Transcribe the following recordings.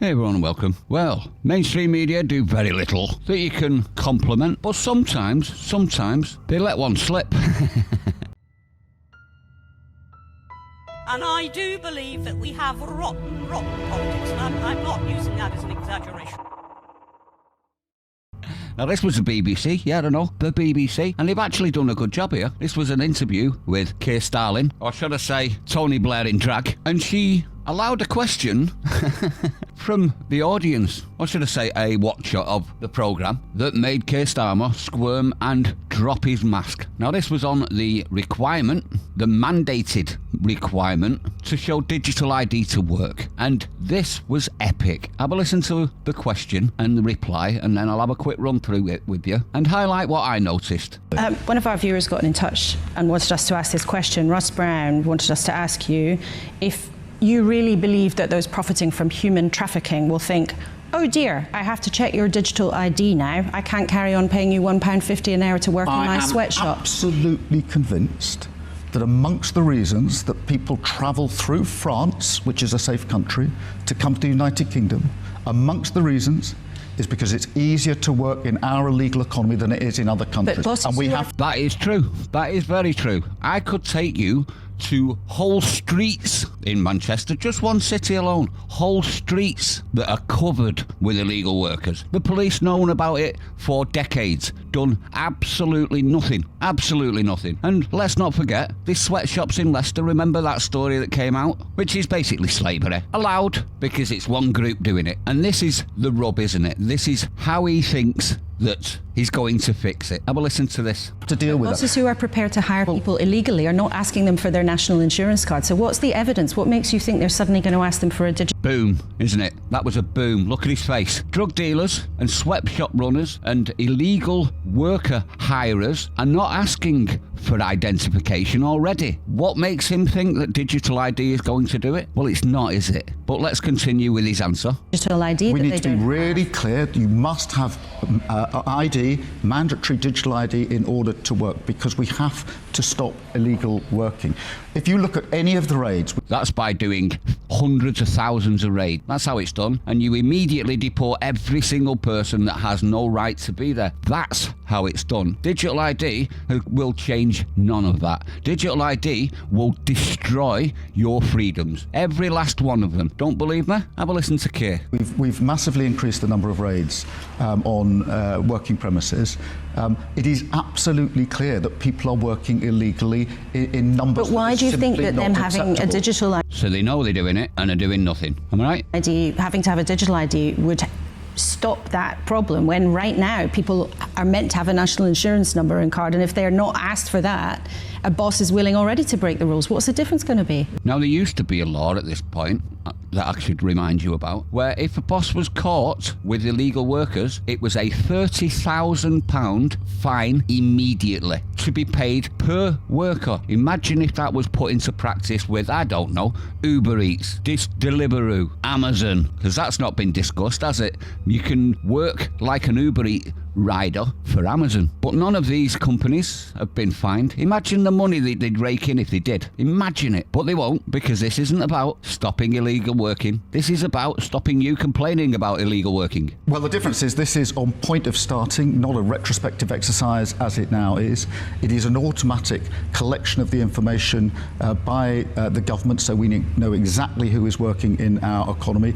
Hey everyone, welcome. Well, mainstream media do very little that you can compliment, but sometimes they let one slip. And I do believe that we have rotten politics, and I'm not using that as an exaggeration. Now this was the BBC, yeah, I don't know, the BBC, and they've actually done a good job here. This was an interview with Keir Starmer, or should I say, Tony Blair in drag, and she allowed a question from the audience, or should I say a watcher of the programme, that made Keir Starmer squirm and drop his mask. Now this was on the requirement, the mandated requirement to show digital ID to work, and this was epic. Have a listen to the question and the reply, and then I'll have a quick run through it with you and highlight what I noticed. One of our viewers got in touch and wanted us to ask this question. Russ Brown wanted us to ask you if you really believe that those profiting from human trafficking will think, oh dear, I have to check your digital ID now. I can't carry on paying you £1.50 an hour to work in my sweatshop. I am absolutely convinced that amongst the reasons that people travel through France, which is a safe country, to come to the United Kingdom, amongst the reasons is because it's easier to work in our illegal economy than it is in other countries. And we have... That is true. That is very true. I could take you to whole streets in Manchester, just one city alone, whole streets that are covered with illegal workers. The police known about it for decades, done absolutely nothing. And let's not forget, these sweatshops in Leicester, remember that story that came out? Which is basically slavery. Allowed because it's one group doing it. And this is the rub, isn't it? This is how he thinks that he's going to fix it. Have a listen to this. To deal with bosses who are prepared to hire people illegally are not asking them for their national insurance card. So what's the evidence? What makes you think they're suddenly going to ask them for a digital... Boom, isn't it? That was a boom. Look at his face. Drug dealers and sweatshop runners and illegal worker hirers are not asking for identification already. What makes him think that digital ID is going to do it? Well, it's not, is it? But let's continue with his answer. Digital ID. We need to be really clear. You must have ID, mandatory digital ID, in order to work, because we have to stop illegal working. If you look at any of the raids... That's by doing hundreds of thousands of raids. That's how it's done. And you immediately deport every single person that has no right to be there. That's how it's done. Digital ID will change none of that. Digital ID will destroy your freedoms. Every last one of them. Don't believe me? Have a listen to Keir. We've massively increased the number of raids on working premises. It is absolutely clear that people are working illegally in numbers. But why do you think that them having a digital ID... So they know they're doing it and are doing nothing. Am I right? ID, having to have a digital ID would stop that problem, when right now people are meant to have a national insurance number and card, and if they're not asked for that, a boss is willing already to break the rules. What's the difference going to be? Now, there used to be a law at this point that I should remind you about, where if a boss was caught with illegal workers, it was a £30,000 fine immediately to be paid per worker. Imagine if that was put into practice with, I don't know, Uber Eats, Deliveroo, Amazon, because that's not been discussed, has it? You can work like an Uber Eats rider for Amazon. But none of these companies have been fined. Imagine the money they'd rake in if they did. Imagine it. But they won't, because this isn't about stopping illegal working. This is about stopping you complaining about illegal working. Well, the difference is this is on point of starting, not a retrospective exercise as it now is. It is an automatic collection of the information by the government, so we know exactly who is working in our economy.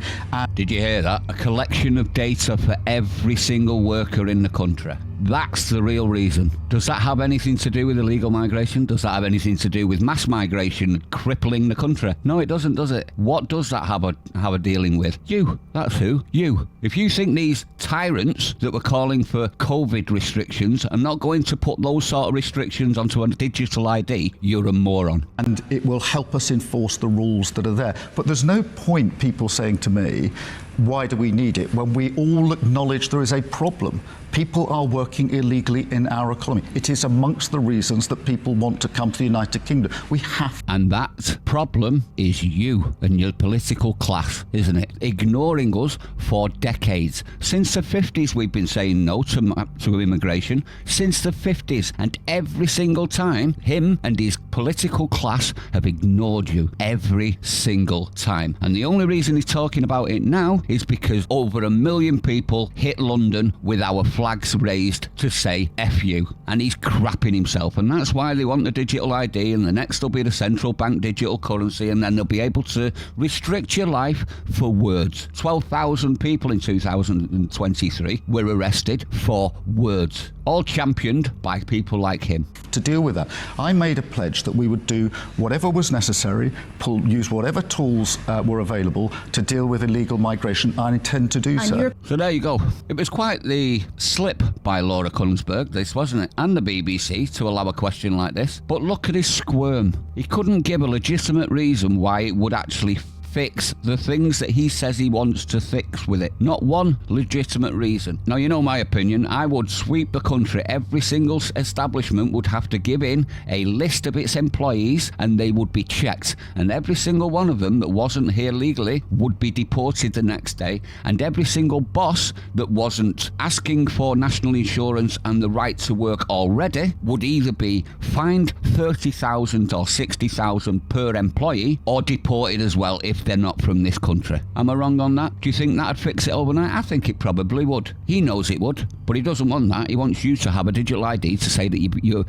Did you hear that? A collection of data for every single worker in the country. That's the real reason. Does that have anything to do with illegal migration? Does that have anything to do with mass migration crippling the country? No, it doesn't, does it? What does that have a dealing with? You. That's who. You. If you think these tyrants that were calling for COVID restrictions are not going to put those sort of restrictions onto a digital ID, you're a moron. And it will help us enforce the rules that are there. But there's no point people saying to me, why do we need it, when we all acknowledge there is a problem? People are working illegally in our economy. It is amongst the reasons that people want to come to the United Kingdom. We have... And that problem is you and your political class, isn't it? Ignoring us for decades. Since the 50s we've been saying no to immigration. Since the 50s. And every single time, him and his political class have ignored you. Every single time. And the only reason he's talking about it now is because over 1 million people hit London with our flags raised to say F you. And he's crapping himself. And that's why they want the digital ID, and the next will be the central bank digital currency, and then they'll be able to restrict your life for words. 12,000 people in 2023 were arrested for words, all championed by people like him. To deal with that, I made a pledge that we would do whatever was necessary, use whatever tools were available to deal with illegal migration. I intend to do so. So there you go. It was quite the slip by Laura Kunsberg, this, wasn't it? And the BBC to allow a question like this. But look at his squirm. He couldn't give a legitimate reason why it would actually fix the things that he says he wants to fix with it. Not one legitimate reason. Now, you know my opinion. I would sweep the country. Every single establishment would have to give in a list of its employees, and they would be checked. And every single one of them that wasn't here legally would be deported the next day. And every single boss that wasn't asking for national insurance and the right to work already would either be fined 30,000 or 60,000 per employee, or deported as well if they're not from this country. Am I wrong on that? Do you think that'd fix it overnight? I think it probably would. He knows it would, but he doesn't want that. He wants you to have a digital ID to say that you're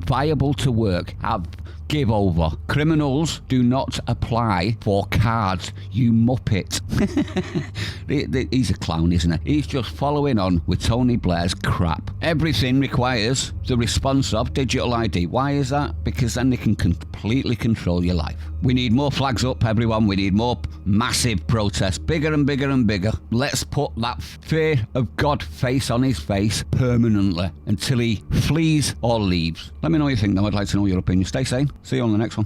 viable to work. Give over. Criminals do not apply for cards, you muppet. He's a clown, isn't he? He's just following on with Tony Blair's crap. Everything requires the response of digital ID. Why is that? Because then they can completely control your life. We need more flags up, everyone. We need more massive protests. Bigger and bigger and bigger. Let's put that fear of God face on his face permanently until he flees or leaves. Let me know what you think, though. I'd like to know your opinion. Stay sane. See you on the next one.